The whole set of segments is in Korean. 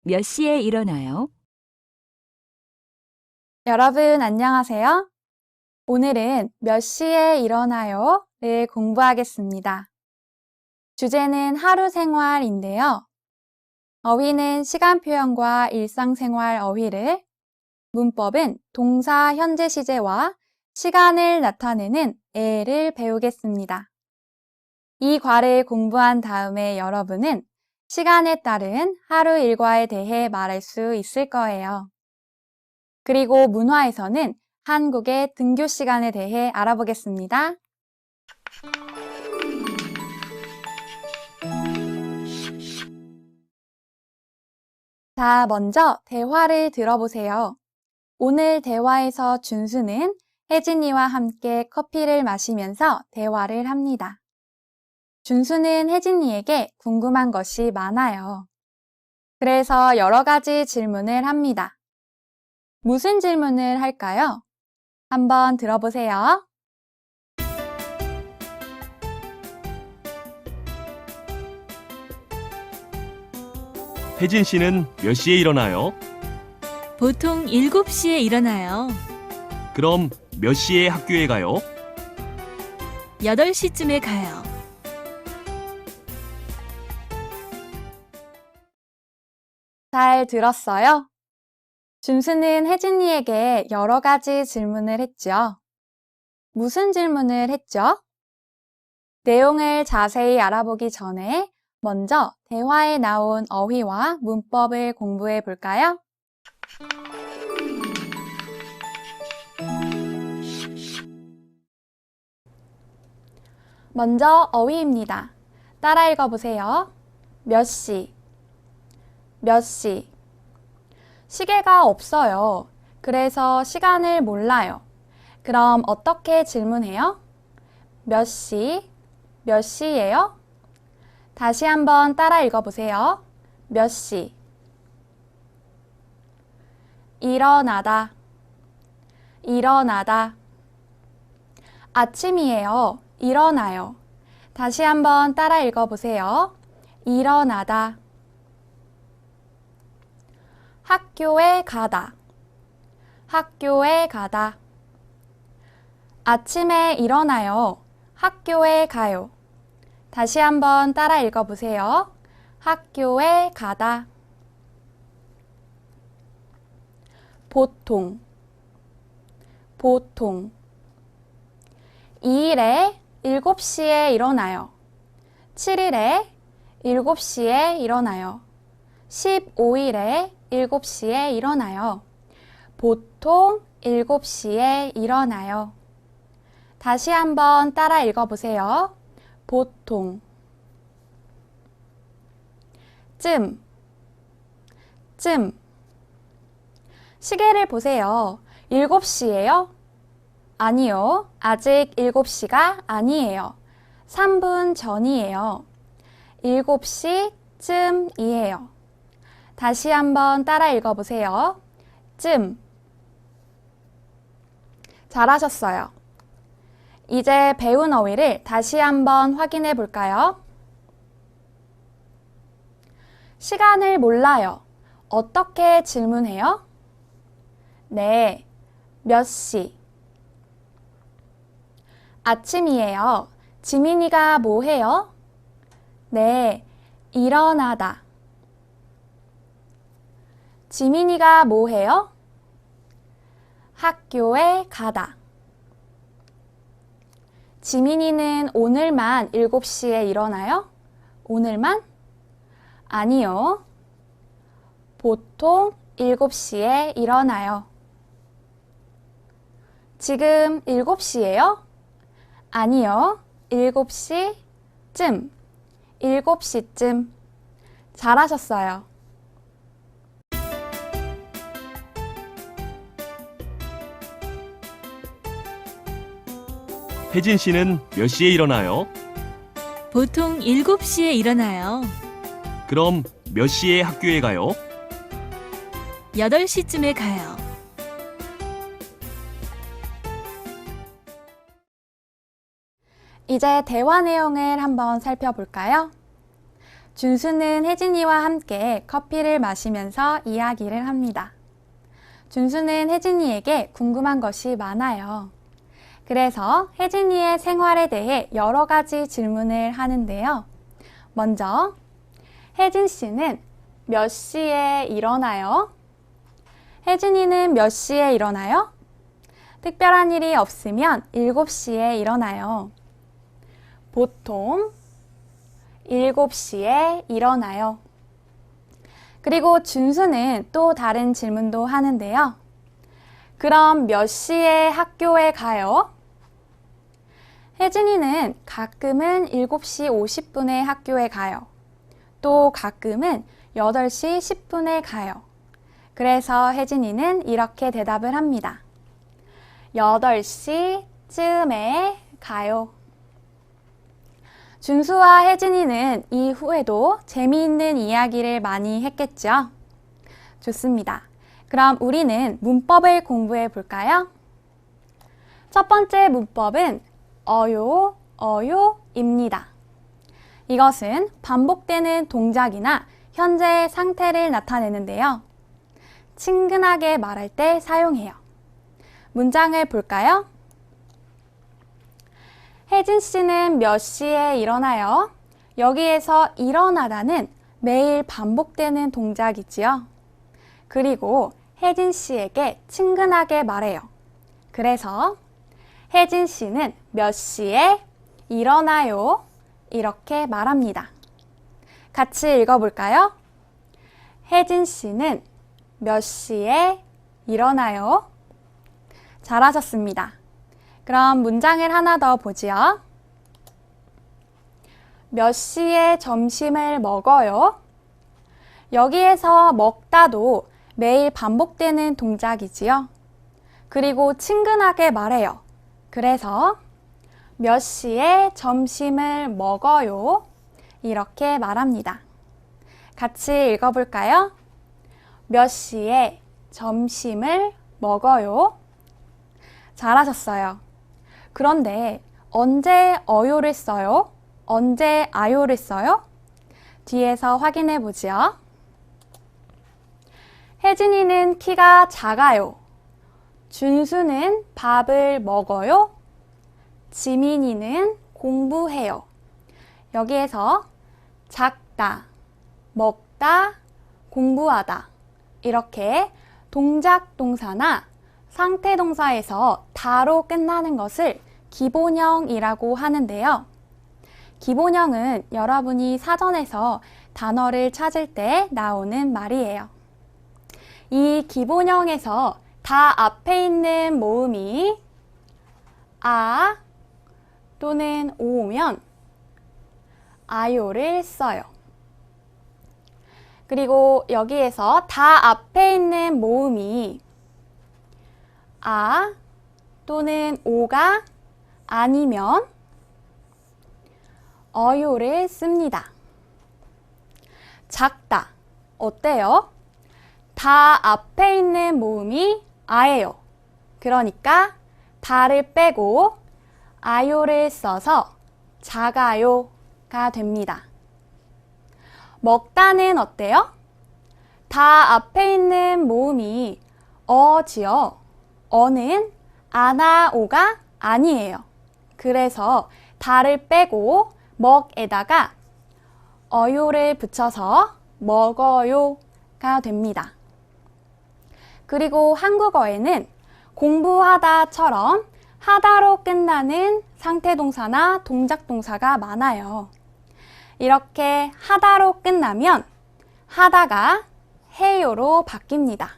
몇 시에 일어나요? 여러분 안녕하세요. 오늘은 몇 시에 일어나요?를 공부하겠습니다. 주제는 하루 생활인데요. 어휘는 시간 표현과 일상생활 어휘를, 문법은 동사 현재 시제와 시간을 나타내는 에를 배우겠습니다. 이 과를 공부한 다음에 여러분은 시간에 따른 하루 일과에 대해 말할 수 있을 거예요. 그리고 문화에서는 한국의 등교 시간에 대해 알아보겠습니다. 자, 먼저 대화를 들어보세요. 오늘 대화에서 준수는 혜진이와 함께 커피를 마시면서 대화를 합니다. 준수는 혜진이에게 궁금한 것이 많아요. 그래서 여러 가지 질문을 합니다. 무슨 질문을 할까요? 한번 들어보세요. 혜진 씨는 몇 시에 일어나요? 보통 7시에 일어나요. 그럼 몇 시에 학교에 가요? 8시쯤에 가요. 잘 들었어요? 준수는 혜진이에게 여러 가지 질문을 했죠. 무슨 질문을 했죠? 내용을 자세히 알아보기 전에 먼저 대화에 나온 어휘와 문법을 공부해 볼까요? 먼저 어휘입니다. 따라 읽어보세요. 몇 시, 몇 시. 시계가 없어요. 그래서 시간을 몰라요. 그럼 어떻게 질문해요? 몇 시, 몇 시예요? 다시 한번 따라 읽어보세요. 몇 시. 일어나다, 일어나다. 아침이에요. 일어나요. 다시 한번 따라 읽어보세요. 일어나다. 학교에 가다, 학교에 가다. 아침에 일어나요. 학교에 가요. 다시 한번 따라 읽어보세요. 학교에 가다. 보통, 보통. 2일에 7시에 일어나요. 7일에 7시에 일어나요. 15일에 7시에 일어나요. 보통 7시에 일어나요. 다시 한번 따라 읽어보세요. 보통. 쯤, 쯤. 시계를 보세요. 7시예요? 아니요. 아직 7시가 아니에요. 3분 전이에요. 7시쯤이에요. 다시 한번 따라 읽어보세요. 쯤. 잘하셨어요. 이제 배운 어휘를 다시 한번 확인해 볼까요? 시간을 몰라요. 어떻게 질문해요? 네, 몇 시? 아침이에요. 지민이가 뭐 해요? 네, 일어나다. 지민이가 뭐 해요? 학교에 가다. 지민이는 오늘만 7시에 일어나요? 오늘만? 아니요. 보통 7시에 일어나요. 지금 7시예요? 아니요. 7시쯤. 7시쯤. 잘하셨어요. 혜진 씨는 몇 시에 일어나요? 보통 7시에 일어나요. 그럼 몇 시에 학교에 가요? 8시쯤에 가요. 이제 대화 내용을 한번 살펴볼까요? 준수는 혜진이와 함께 커피를 마시면서 이야기를 합니다. 준수는 혜진이에게 궁금한 것이 많아요. 그래서 혜진이의 생활에 대해 여러 가지 질문을 하는데요. 먼저, 혜진 씨는 몇 시에 일어나요? 혜진이는 몇 시에 일어나요? 특별한 일이 없으면 7시에 일어나요. 보통 7시에 일어나요. 그리고 준수는 또 다른 질문도 하는데요. 그럼 몇 시에 학교에 가요? 혜진이는 가끔은 7시 50분에 학교에 가요. 또 가끔은 8시 10분에 가요. 그래서 혜진이는 이렇게 대답을 합니다. 8시쯤에 가요. 준수와 혜진이는 이후에도 재미있는 이야기를 많이 했겠죠? 좋습니다. 그럼 우리는 문법을 공부해 볼까요? 첫 번째 문법은 어요입니다. 이것은 반복되는 동작이나 현재의 상태를 나타내는데요. 친근하게 말할 때 사용해요. 문장을 볼까요? 혜진 씨는 몇 시에 일어나요? 여기에서 일어나다는 매일 반복되는 동작이지요. 그리고 혜진 씨에게 친근하게 말해요. 그래서 혜진 씨는 몇 시에 일어나요? 이렇게 말합니다. 같이 읽어볼까요? 혜진 씨는 몇 시에 일어나요? 잘하셨습니다. 그럼 문장을 하나 더 보지요. 몇 시에 점심을 먹어요? 여기에서 먹다도 매일 반복되는 동작이지요. 그리고 친근하게 말해요. 그래서 몇 시에 점심을 먹어요? 이렇게 말합니다. 같이 읽어볼까요? 몇 시에 점심을 먹어요? 잘하셨어요. 그런데 언제 어요를 써요? 언제 아요를 써요? 뒤에서 확인해 보지요. 혜진이는 키가 작아요. 준수는 밥을 먹어요. 지민이는 공부해요. 여기에서 작다, 먹다, 공부하다 이렇게 동작 동사나 상태 동사에서 다로 끝나는 것을 기본형이라고 하는데요. 기본형은 여러분이 사전에서 단어를 찾을 때 나오는 말이에요. 이 기본형에서 다 앞에 있는 모음이 아 또는 오면 아요를 써요. 그리고 여기에서 다 앞에 있는 모음이 아 또는 오가 아니면 어요를 씁니다. 작다. 어때요? 다 앞에 있는 모음이 아예요. 그러니까 다를 빼고 아요를 써서 작아요가 됩니다. 먹다는 어때요? 다 앞에 있는 모음이 어지요. 어는 아나 오가 아니에요. 그래서 다를 빼고 먹에다가 어요를 붙여서 먹어요가 됩니다. 그리고 한국어에는 공부하다처럼 하다로 끝나는 상태동사나 동작동사가 많아요. 이렇게 하다로 끝나면 하다가 해요로 바뀝니다.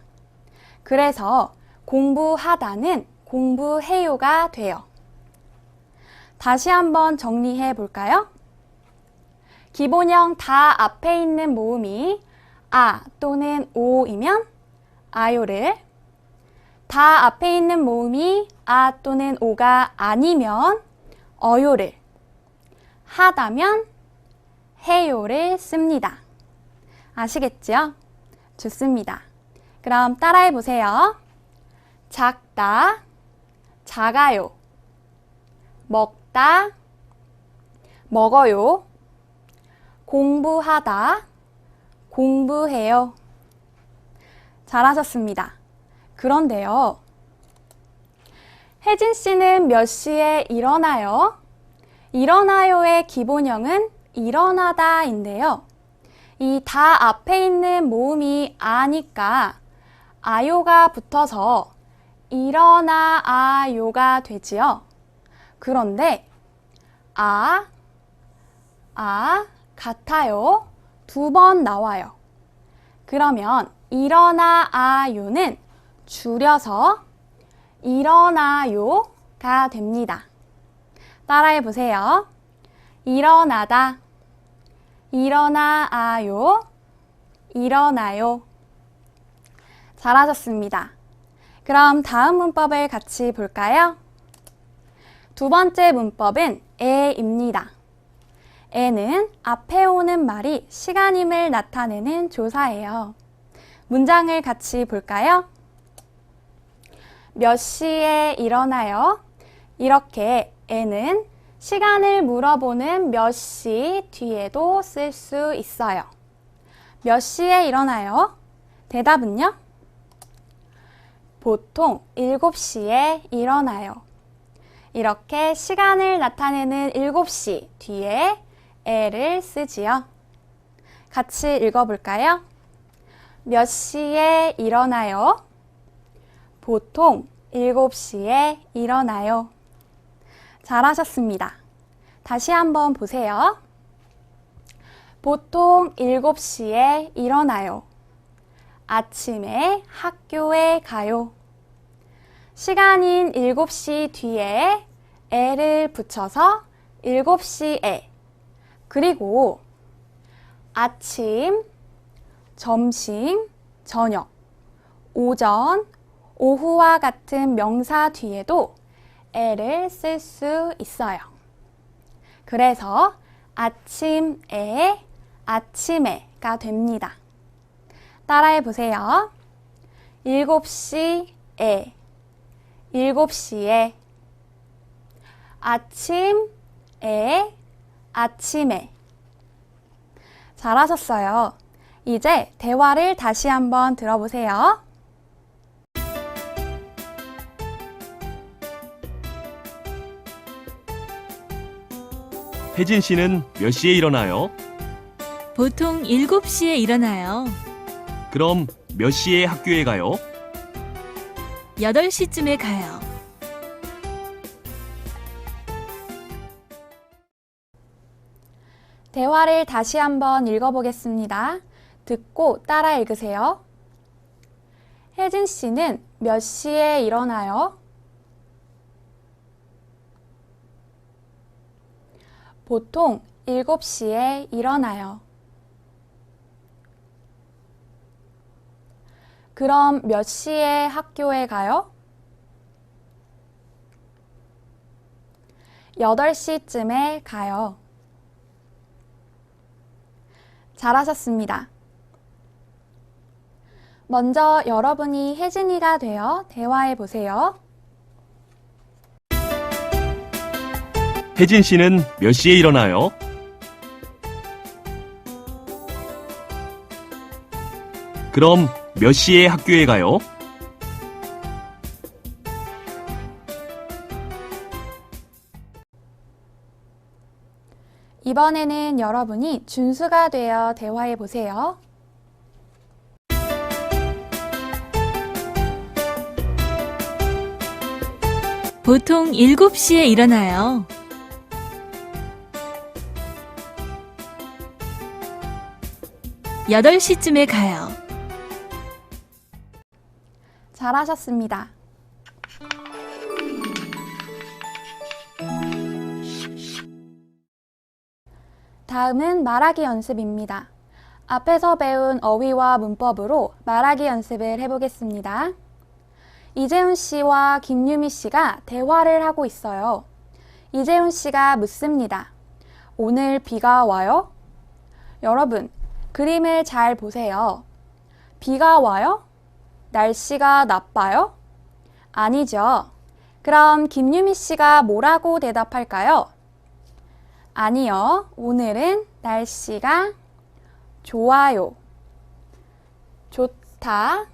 그래서 공부하다는 공부해요가 돼요. 다시 한번 정리해 볼까요? 기본형 다 앞에 있는 모음이 아 또는 오이면 아요를, 다 앞에 있는 모음이 아 또는 오가 아니면 어요를, 하다면 해요를 씁니다. 아시겠죠? 좋습니다. 그럼 따라해 보세요. 작다, 작아요. 먹다, 먹어요. 공부하다, 공부해요. 잘하셨습니다. 그런데요. 혜진 씨는 몇 시에 일어나요? 일어나요의 기본형은 일어나다인데요. 이 다 앞에 있는 모음이 아니까 아요가 붙어서 일어나아요가 되지요. 그런데 같아요. 2번 나와요. 그러면 일어나아요는 줄여서 일어나요가 됩니다. 따라해 보세요. 일어나다, 일어나아요, 일어나요. 잘하셨습니다. 그럼 다음 문법을 같이 볼까요? 두 번째 문법은 에입니다. 에는 앞에 오는 말이 시간임을 나타내는 조사예요. 문장을 같이 볼까요? 몇 시에 일어나요? 이렇게 에는 시간을 물어보는 몇 시 뒤에도 쓸 수 있어요. 몇 시에 일어나요? 대답은요? 보통 7시에 일어나요. 이렇게 시간을 나타내는 7시 뒤에 에를 쓰지요. 같이 읽어볼까요? 몇 시에 일어나요? 보통 7시에 일어나요. 잘하셨습니다. 다시 한번 보세요. 보통 7시에 일어나요. 아침에 학교에 가요. 시간인 7시 뒤에 에를 붙여서 7시에, 그리고 아침, 점심, 저녁, 오전, 오후와 같은 명사 뒤에도 에를 쓸 수 있어요. 그래서 아침에, 아침에가 됩니다. 따라해 보세요. 7시에, 7시에, 아침에, 아침에. 잘하셨어요. 이제 대화를 다시 한번 들어보세요. 혜진 씨는 몇 시에 일어나요? 보통 7시에 일어나요. 그럼 몇 시에 학교에 가요? 8시쯤에 가요. 대화를 다시 한번 읽어보겠습니다. 듣고 따라 읽으세요. 혜진 씨는 몇 시에 일어나요? 보통 7시에 일어나요. 그럼 몇 시에 학교에 가요? 8시쯤에 가요. 잘하셨습니다. 먼저 여러분이 혜진이가 되어 대화해 보세요. 혜진 씨는 몇 시에 일어나요? 그럼 몇 시에 학교에 가요? 이번에는 여러분이 준수가 되어 대화해 보세요. 보통 7시에 일어나요. 여덟 시쯤에 가요. 잘하셨습니다. 다음은 말하기 연습입니다. 앞에서 배운 어휘와 문법으로 말하기 연습을 해보겠습니다. 이재훈 씨와 김유미 씨가 대화를 하고 있어요. 이재훈 씨가 묻습니다. 오늘 비가 와요? 여러분, 그림을 잘 보세요. 비가 와요? 날씨가 나빠요? 아니죠. 그럼 김유미 씨가 뭐라고 대답할까요? 아니요. 오늘은 날씨가 좋아요. 좋다.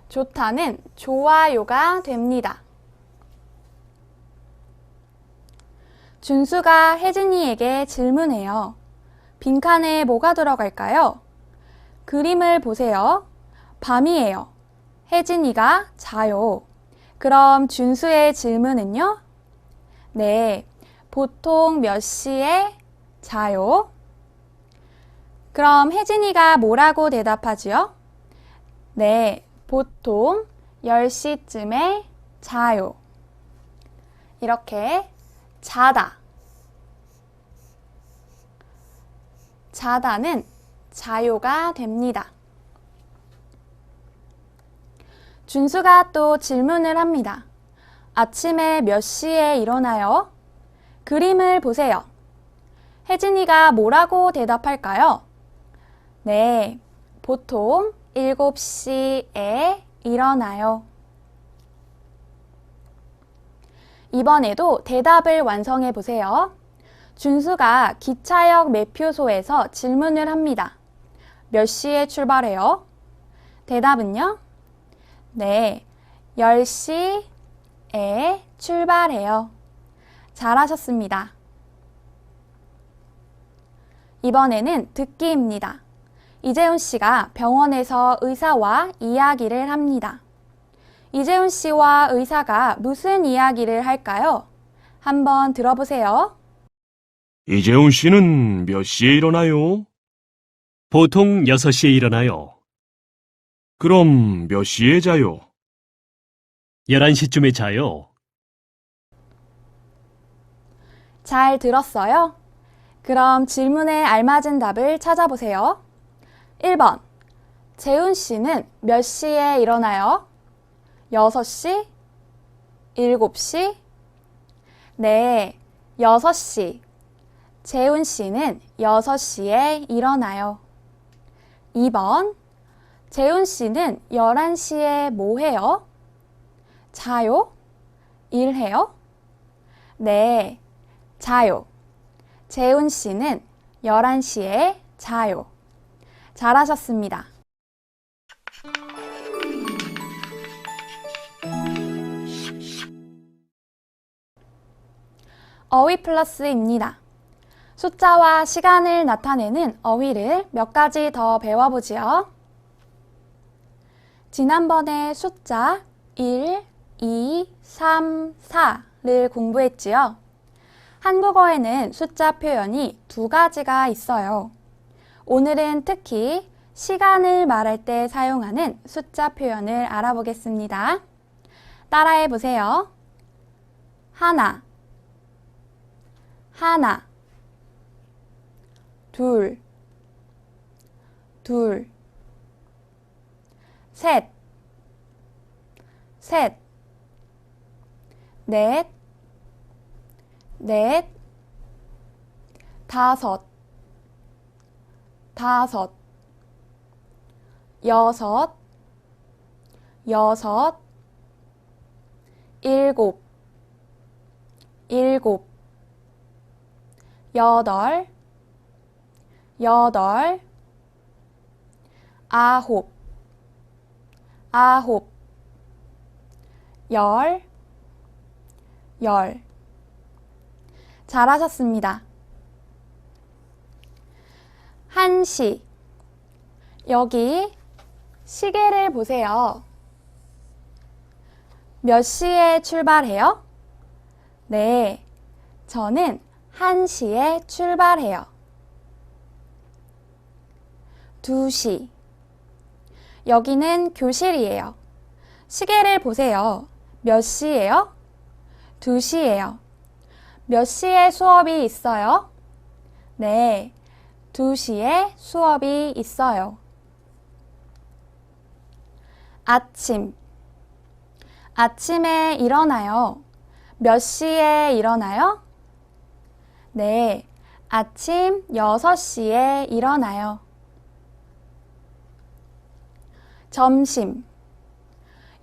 좋다는 좋아요가 됩니다. 준수가 혜진이에게 질문해요. 빈칸에 뭐가 들어갈까요? 그림을 보세요. 밤이에요. 혜진이가 자요. 그럼 준수의 질문은요? 네, 보통 몇 시에 자요? 그럼 혜진이가 뭐라고 대답하지요? 네, 보통 10시쯤에 자요. 이렇게 자다. 자다는 자요가 됩니다. 준수가 또 질문을 합니다. 아침에 몇 시에 일어나요? 그림을 보세요. 혜진이가 뭐라고 대답할까요? 네, 보통 7시에 일어나요. 이번에도 대답을 완성해 보세요. 준수가 기차역 매표소에서 질문을 합니다. 몇 시에 출발해요? 대답은요? 네, 10시에 출발해요. 잘하셨습니다. 이번에는 듣기입니다. 이재훈 씨가 병원에서 의사와 이야기를 합니다. 이재훈 씨와 의사가 무슨 이야기를 할까요? 한번 들어보세요. 이재훈 씨는 몇 시에 일어나요? 보통 6시에 일어나요. 그럼 몇 시에 자요? 11시쯤에 자요. 잘 들었어요? 그럼 질문에 알맞은 답을 찾아보세요. 1번. 재훈 씨는 몇 시에 일어나요? 6시? 7시? 네, 6시. 재훈 씨는 6시에 일어나요. 2번. 재훈 씨는 11시에 뭐 해요? 자요? 일해요? 네, 자요. 재훈 씨는 11시에 자요. 잘하셨습니다. 어휘 플러스입니다. 숫자와 시간을 나타내는 어휘를 몇 가지 더 배워보지요. 지난번에 숫자 1, 2, 3, 4를 공부했지요. 한국어에는 숫자 표현이 두 가지가 있어요. 오늘은 특히 시간을 말할 때 사용하는 숫자 표현을 알아보겠습니다. 따라해 보세요. 하나, 하나, 둘, 둘, 셋, 셋, 넷, 넷, 다섯, 다섯, 여섯, 여섯, 일곱, 일곱, 여덟, 여덟, 아홉, 아홉, 열, 열. 잘하셨습니다. 한시. 여기 시계를 보세요. 몇 시에 출발해요? 네, 저는 1시에 출발해요. 2시. 여기는 교실이에요. 시계를 보세요. 몇 시예요? 2시예요. 몇 시에 수업이 있어요? 네, 2시에 수업이 있어요. 아침. 아침에 일어나요. 몇 시에 일어나요? 네, 아침 6시에 일어나요. 점심.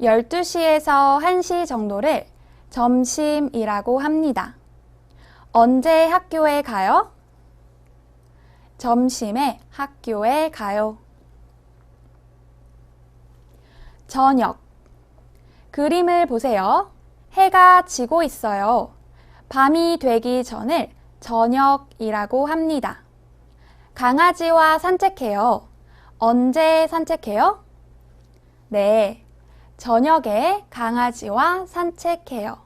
12시에서 1시 정도를 점심이라고 합니다. 언제 학교에 가요? 점심에 학교에 가요. 저녁. 그림을 보세요. 해가 지고 있어요. 밤이 되기 전을 저녁이라고 합니다. 강아지와 산책해요. 언제 산책해요? 네, 저녁에 강아지와 산책해요.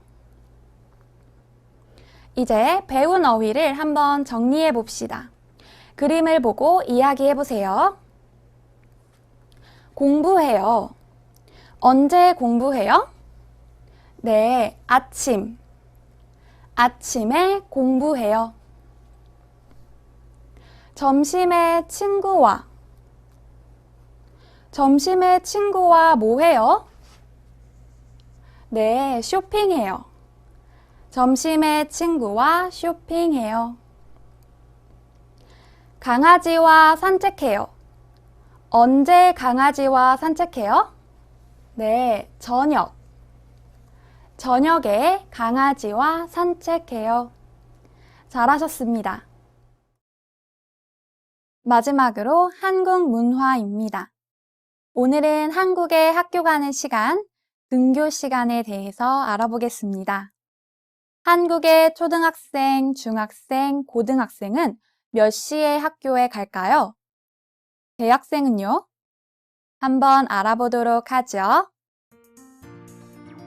이제 배운 어휘를 한번 정리해 봅시다. 그림을 보고 이야기해 보세요. 공부해요. 언제 공부해요? 네, 아침. 아침에 공부해요. 점심에 친구와. 점심에 친구와 뭐 해요? 네, 쇼핑해요. 점심에 친구와 쇼핑해요. 강아지와 산책해요. 언제 강아지와 산책해요? 네, 저녁. 저녁에 강아지와 산책해요. 잘하셨습니다. 마지막으로 한국 문화입니다. 오늘은 한국에 학교 가는 시간, 등교 시간에 대해서 알아보겠습니다. 한국의 초등학생, 중학생, 고등학생은 몇 시에 학교에 갈까요? 대학생은요? 한번 알아보도록 하죠.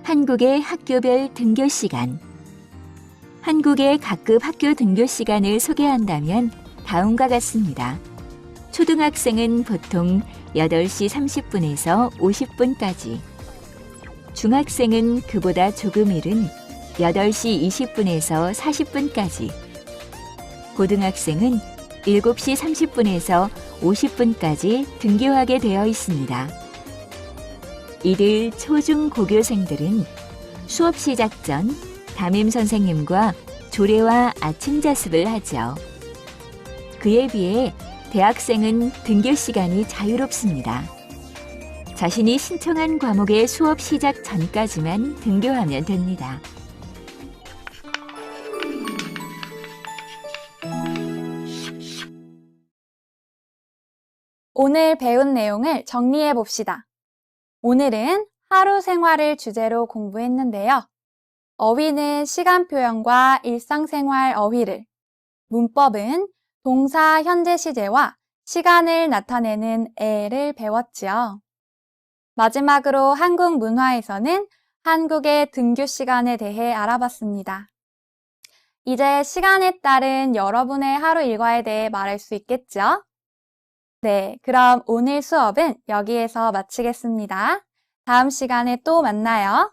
한국의 학교별 등교 시간. 한국의 각급 학교 등교 시간을 소개한다면 다음과 같습니다. 초등학생은 보통 8시 30분에서 50분까지, 중학생은 그보다 조금 이른 8시 20분에서 40분까지, 고등학생은 7시 30분에서 50분까지 등교하게 되어 있습니다. 이들 초중고교생들은 수업 시작 전 담임 선생님과 조례와 아침 자습을 하죠. 그에 비해 대학생은 등교 시간이 자유롭습니다. 자신이 신청한 과목의 수업 시작 전까지만 등교하면 됩니다. 오늘 배운 내용을 정리해 봅시다. 오늘은 하루 생활을 주제로 공부했는데요. 어휘는 시간 표현과 일상생활 어휘를, 문법은 동사 현재 시제와 시간을 나타내는 에를 배웠지요. 마지막으로 한국 문화에서는 한국의 등교 시간에 대해 알아봤습니다. 이제 시간에 따른 여러분의 하루 일과에 대해 말할 수 있겠죠? 네, 그럼 오늘 수업은 여기에서 마치겠습니다. 다음 시간에 또 만나요.